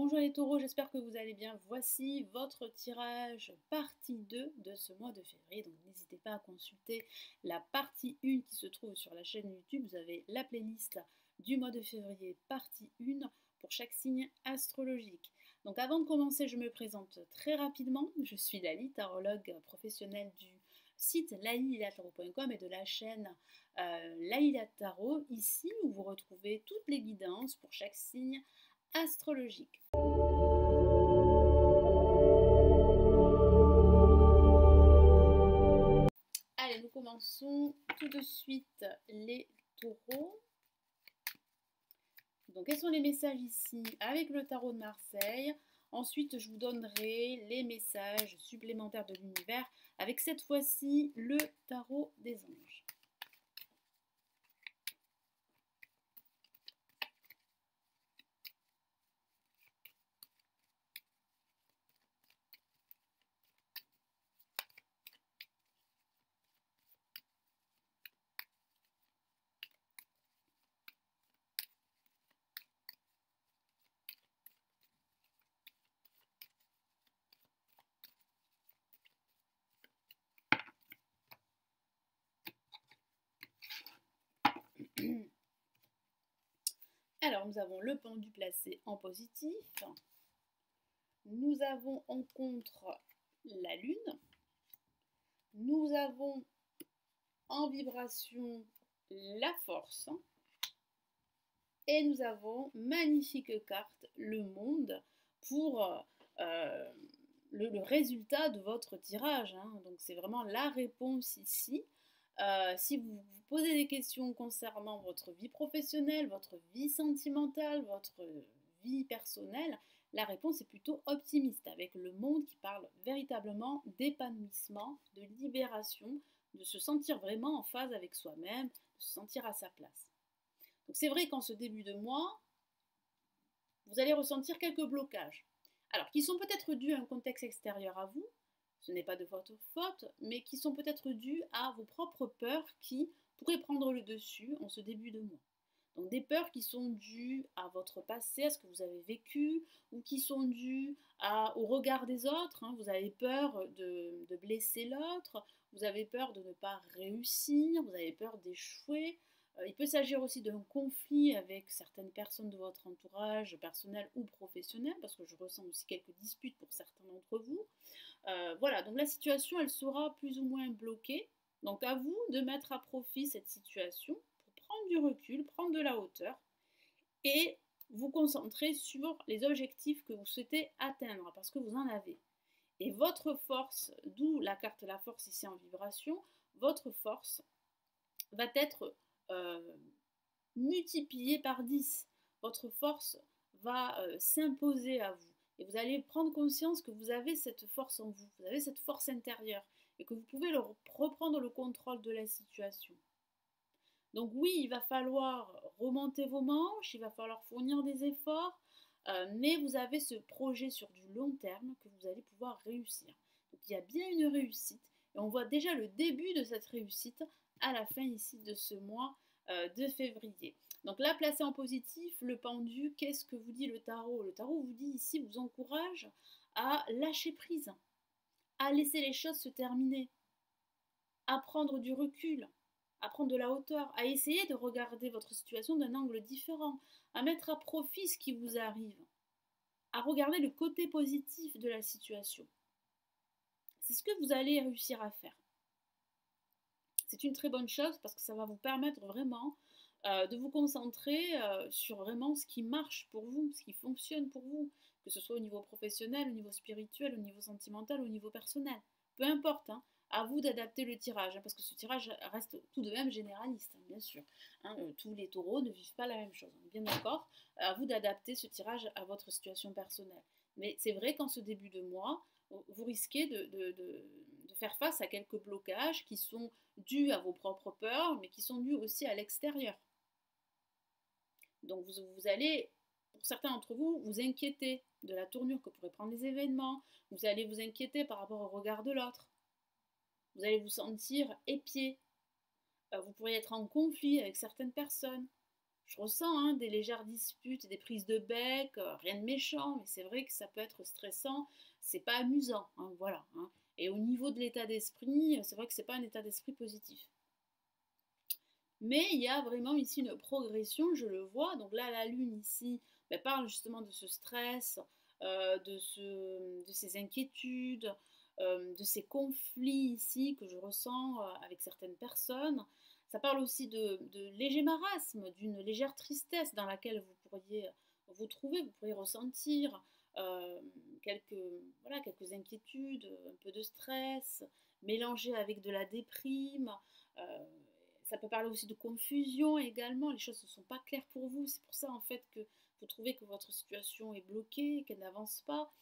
Bonjour les taureaux, j'espère que vous allez bien. Voici votre tirage partie 2 de ce mois de février. Donc n'hésitez pas à consulter la partie 1 qui se trouve sur la chaîne YouTube. Vous avez la playlist du mois de février partie 1 pour chaque signe astrologique. Donc avant de commencer, je me présente très rapidement. Je suis Lali, tarologue professionnelle du site lalilatarot.com et de la chaîne Laïla Tarot, ici où vous retrouvez toutes les guidances pour chaque signe astrologique. Allez, nous commençons tout de suite les taureaux. Donc, quels sont les messages ici avec le tarot de Marseille? Ensuite, je vous donnerai les messages supplémentaires de l'univers avec cette fois-ci le tarot des anges. Alors, nous avons le pendu placé en positif. Nous avons en contre la lune. Nous avons en vibration la force. Et nous avons magnifique carte, le monde, pour le résultat de votre tirage. Donc c'est vraiment la réponse ici. Si vous vous posez des questions concernant votre vie professionnelle, votre vie sentimentale, votre vie personnelle, la réponse est plutôt optimiste, avec le monde qui parle véritablement d'épanouissement, de libération, de se sentir vraiment en phase avec soi-même, de se sentir à sa place. Donc c'est vrai qu'en ce début de mois, vous allez ressentir quelques blocages. Alors, qui sont peut-être dus à un contexte extérieur à vous, ce n'est pas de votre faute, mais qui sont peut-être dus à vos propres peurs qui pourraient prendre le dessus en ce début de mois. Donc des peurs qui sont dues à votre passé, à ce que vous avez vécu, ou qui sont dues au regard des autres. Vous avez peur de blesser l'autre, vous avez peur de ne pas réussir, vous avez peur d'échouer. Il peut s'agir aussi d'un conflit avec certaines personnes de votre entourage, personnel ou professionnel, parce que je ressens aussi quelques disputes pour certains d'entre vous. Voilà, donc la situation, elle sera plus ou moins bloquée. Donc à vous de mettre à profit cette situation pour prendre du recul, prendre de la hauteur et vous concentrer sur les objectifs que vous souhaitez atteindre, parce que vous en avez. Et votre force, d'où la carte la force ici en vibration, votre force va être multipliée par 10. Votre force va s'imposer à vous. Et vous allez prendre conscience que vous avez cette force en vous, vous avez cette force intérieure, et que vous pouvez reprendre le contrôle de la situation. Donc oui, il va falloir remonter vos manches, il va falloir fournir des efforts, mais vous avez ce projet sur du long terme que vous allez pouvoir réussir. Donc il y a bien une réussite, et on voit déjà le début de cette réussite à la fin ici de ce mois de février. Donc là, placé en positif, le pendu, qu'est-ce que vous dit le tarot? Le tarot vous dit ici, vous encourage à lâcher prise, à laisser les choses se terminer, à prendre du recul, à prendre de la hauteur, à essayer de regarder votre situation d'un angle différent, à mettre à profit ce qui vous arrive, à regarder le côté positif de la situation. C'est ce que vous allez réussir à faire. C'est une très bonne chose parce que ça va vous permettre vraiment de vous concentrer sur vraiment ce qui marche pour vous, ce qui fonctionne pour vous, que ce soit au niveau professionnel, au niveau spirituel, au niveau sentimental, au niveau personnel. Peu importe, à vous d'adapter le tirage, parce que ce tirage reste tout de même généraliste, bien sûr. Tous les taureaux ne vivent pas la même chose, on est bien d'accord. À vous d'adapter ce tirage à votre situation personnelle. Mais c'est vrai qu'en ce début de mois, vous risquez de faire face à quelques blocages qui sont dus à vos propres peurs, mais qui sont dus aussi à l'extérieur. Donc vous allez, pour certains d'entre vous, vous inquiéter de la tournure que pourraient prendre les événements, vous allez vous inquiéter par rapport au regard de l'autre, vous allez vous sentir épié, vous pourriez être en conflit avec certaines personnes. Je ressens hein, des légères disputes, des prises de bec, rien de méchant, mais c'est vrai que ça peut être stressant, c'est pas amusant, hein, voilà. Hein. Et au niveau de l'état d'esprit, c'est vrai que c'est pas un état d'esprit positif. Mais il y a vraiment ici une progression, je le vois. Donc là, la lune ici ben, parle justement de ce stress, de ces inquiétudes, de ces conflits ici que je ressens avec certaines personnes. Ça parle aussi de léger marasme, d'une légère tristesse dans laquelle vous pourriez vous trouver, vous pourriez ressentir euh, quelques, voilà, quelques inquiétudes, un peu de stress, mélangé avec de la déprime. euh, Ça peut parler aussi de confusion également, les choses ne sont pas claires pour vous, c'est pour ça en fait que vous trouvez que votre situation est bloquée, qu'elle n'avance pas.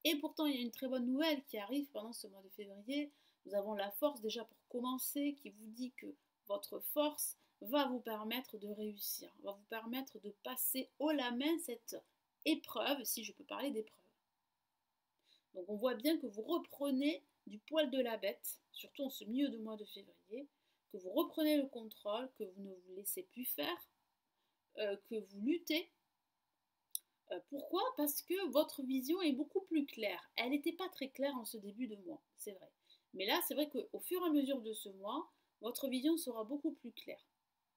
Et pourtant, il y a une très bonne nouvelle qui arrive pendant ce mois de février. Nous avons la force déjà pour commencer qui vous dit que votre force va vous permettre de réussir, va vous permettre de passer haut la main cette épreuve, si je peux parler d'épreuve. Donc on voit bien que vous reprenez du poil de la bête, surtout en ce milieu de mois de février, que vous reprenez le contrôle, que vous ne vous laissez plus faire, que vous luttez. Pourquoi? Parce que votre vision est beaucoup plus claire. Elle n'était pas très claire en ce début de mois, c'est vrai. Mais là, c'est vrai qu'au fur et à mesure de ce mois, votre vision sera beaucoup plus claire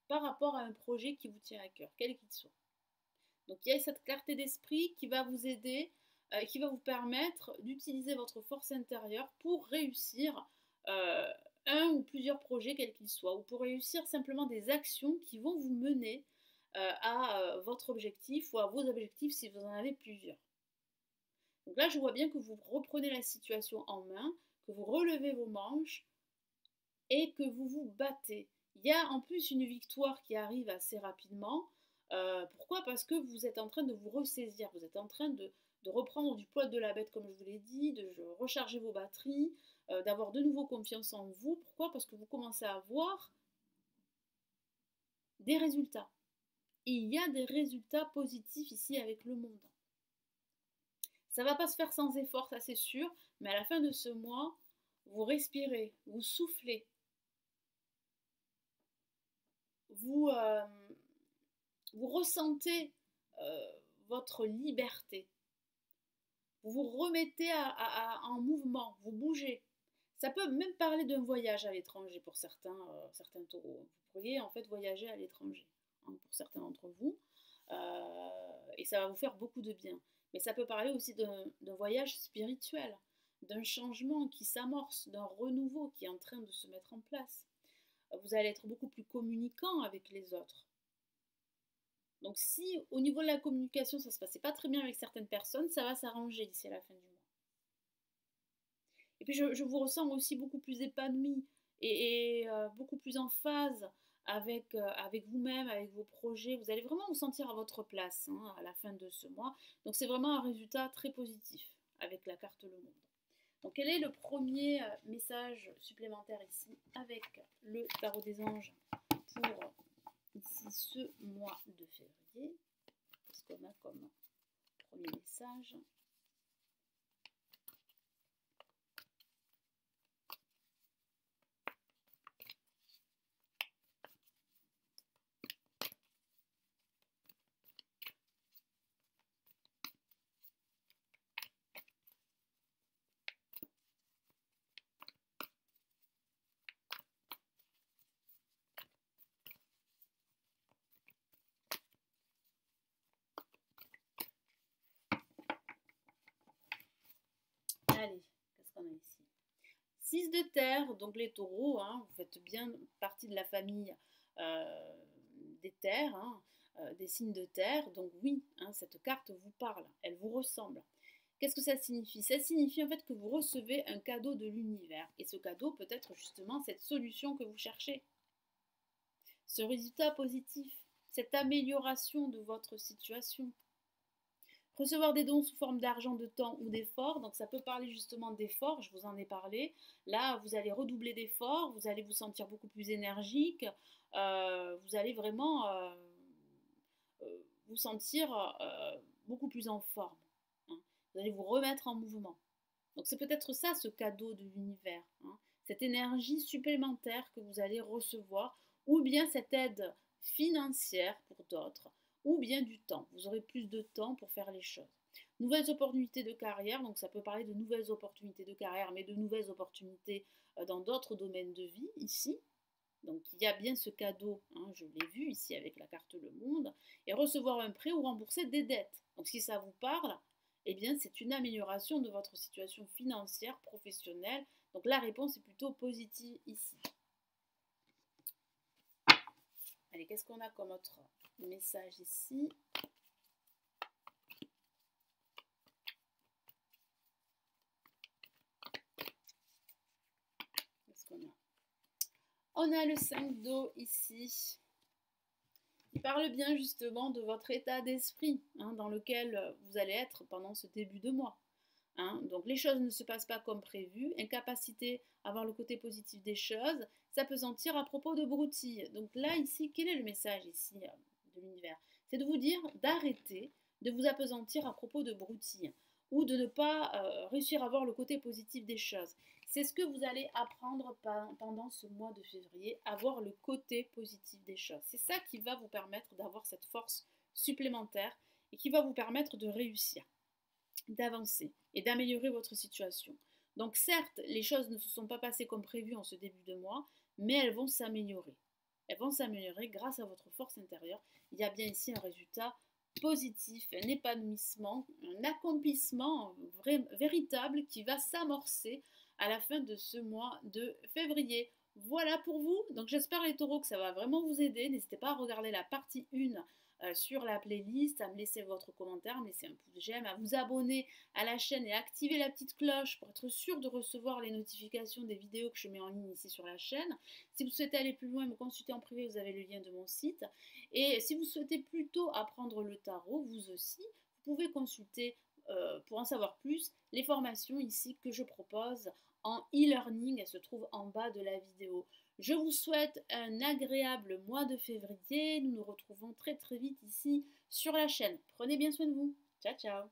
par rapport à un projet qui vous tient à cœur, quel qu'il soit. Donc il y a cette clarté d'esprit qui va vous aider, qui va vous permettre d'utiliser votre force intérieure pour réussir un ou plusieurs projets quels qu'ils soient, ou pour réussir simplement des actions qui vont vous mener à votre objectif ou à vos objectifs si vous en avez plusieurs. Donc là, je vois bien que vous reprenez la situation en main, que vous relevez vos manches et que vous vous battez. Il y a en plus une victoire qui arrive assez rapidement. Pourquoi? Parce que vous êtes en train de vous ressaisir, vous êtes en train de reprendre du poil de la bête, comme je vous l'ai dit, de recharger vos batteries, d'avoir de nouveau confiance en vous. Pourquoi? Parce que vous commencez à avoir des résultats. Il y a des résultats positifs ici avec le monde. Ça ne va pas se faire sans effort, ça c'est sûr, mais à la fin de ce mois, vous respirez, vous soufflez, vous, vous ressentez votre liberté, vous vous remettez en mouvement, vous bougez. Ça peut même parler d'un voyage à l'étranger pour certains taureaux. Vous pourriez en fait voyager à l'étranger hein, pour certains d'entre vous et ça va vous faire beaucoup de bien. Mais ça peut parler aussi d'un voyage spirituel, d'un changement qui s'amorce, d'un renouveau qui est en train de se mettre en place. Vous allez être beaucoup plus communicant avec les autres. Donc si au niveau de la communication ça se passait pas très bien avec certaines personnes, ça va s'arranger d'ici à la fin du mois. Et puis je vous ressens aussi beaucoup plus épanoui et beaucoup plus en phase avec vous-même, avec vos projets. Vous allez vraiment vous sentir à votre place hein, à la fin de ce mois. Donc c'est vraiment un résultat très positif avec la carte Le Monde. Donc quel est le premier message supplémentaire ici avec le tarot des anges pour ici ce mois de février? Qu'est-ce qu'on a comme premier message? Allez, qu'est-ce qu'on a ici? 6 de terre, donc les taureaux, hein, vous faites bien partie de la famille des terres, hein, des signes de terre. Donc oui, hein, cette carte vous parle, elle vous ressemble. Qu'est-ce que ça signifie? Ça signifie en fait que vous recevez un cadeau de l'univers. Et ce cadeau peut être justement cette solution que vous cherchez. Ce résultat positif, cette amélioration de votre situation. Recevoir des dons sous forme d'argent, de temps ou d'efforts, donc ça peut parler justement d'efforts, je vous en ai parlé. Là, vous allez redoubler d'efforts, vous allez vous sentir beaucoup plus énergique, vous allez vraiment vous sentir beaucoup plus en forme. Hein. Vous allez vous remettre en mouvement. Donc c'est peut-être ça ce cadeau de l'univers, hein. Cette énergie supplémentaire que vous allez recevoir, ou bien cette aide financière pour pour d'autres, ou bien du temps. Vous aurez plus de temps pour faire les choses. Nouvelles opportunités de carrière, donc ça peut parler de nouvelles opportunités de carrière, mais de nouvelles opportunités dans d'autres domaines de vie ici. Donc il y a bien ce cadeau, hein, je l'ai vu ici avec la carte Le Monde, et recevoir un prêt ou rembourser des dettes. Donc si ça vous parle, eh bien c'est une amélioration de votre situation financière, professionnelle. Donc la réponse est plutôt positive ici. Allez, qu'est-ce qu'on a comme autre message ici? Qu'est-ce qu'on a? On a le 5 d'eau ici. Il parle bien justement de votre état d'esprit hein, dans lequel vous allez être pendant ce début de mois. Hein. Donc les choses ne se passent pas comme prévu, incapacité à voir le côté positif des choses, s'apesantir à propos de broutilles. Donc là, ici, quel est le message ici de l'univers? C'est de vous dire d'arrêter de vous appesantir à propos de broutilles ou de ne pas réussir à voir le côté positif des choses. C'est ce que vous allez apprendre pendant ce mois de février, à voir le côté positif des choses. C'est ça qui va vous permettre d'avoir cette force supplémentaire et qui va vous permettre de réussir, d'avancer et d'améliorer votre situation. Donc certes, les choses ne se sont pas passées comme prévu en ce début de mois, mais elles vont s'améliorer. Elles vont s'améliorer grâce à votre force intérieure. Il y a bien ici un résultat positif, un épanouissement, un accomplissement véritable qui va s'amorcer à la fin de ce mois de février. Voilà pour vous. Donc j'espère les taureaux que ça va vraiment vous aider. N'hésitez pas à regarder la partie 1 sur la playlist, à me laisser votre commentaire, à me laisser un pouce j'aime, à vous abonner à la chaîne et à activer la petite cloche pour être sûr de recevoir les notifications des vidéos que je mets en ligne ici sur la chaîne. Si vous souhaitez aller plus loin et me consulter en privé, vous avez le lien de mon site. Et si vous souhaitez plutôt apprendre le tarot, vous aussi, vous pouvez consulter pour en savoir plus les formations ici que je propose en e-learning. Elles se trouvent en bas de la vidéo. Je vous souhaite un agréable mois de février. Nous nous retrouvons très très vite ici sur la chaîne. Prenez bien soin de vous. Ciao ciao.